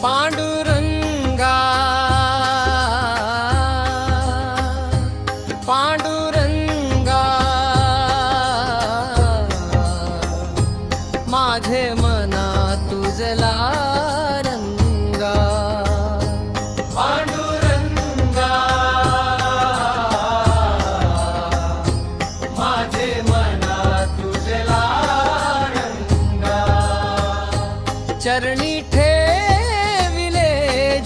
पांडुरंगा पांडुरंगा माझे मना तुझला रंगा पांडुरंगा माझे मना तुझला रंगा चरणी ठेविले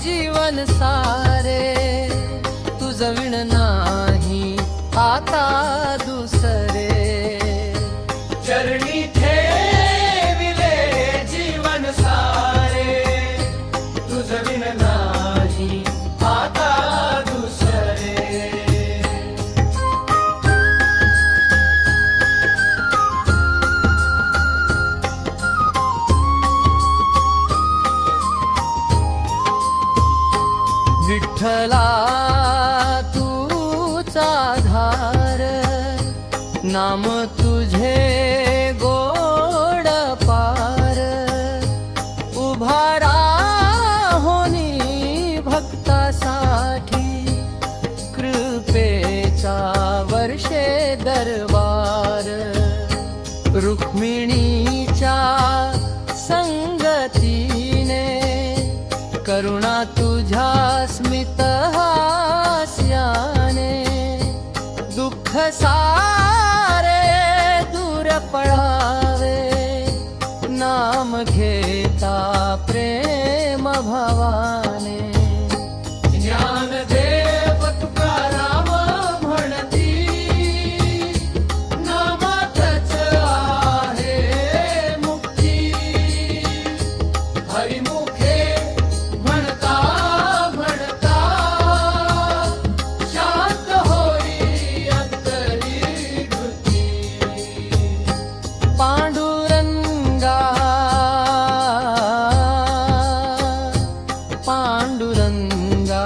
जीवन सारे तुझ विण नाही आता दुसरे चरणी ठेविले जीवन सारे तुझ विण नाही आता दुसरे विठ्ठला तूचा धार नाम तुझे गोड पार उभा राहोनी भक्तासाठी कृपेचा वर्षे दरबार रुक्मिणीच्या संगतीने करुणा तुझ्या स्मित हास्याने दुःख सारे दूर पळावे नाम घेता प्रेम भावाने ज्ञानदेव तुकाराम म्हणती नामातच आहे मुक्ती हरिमुखे म्हणता म्हणता शांत होई अंतरी वृत्ती पांडुरंगा पांडुरंगा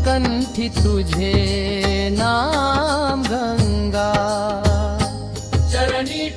कंठी तुझे नाम गंगा चरणी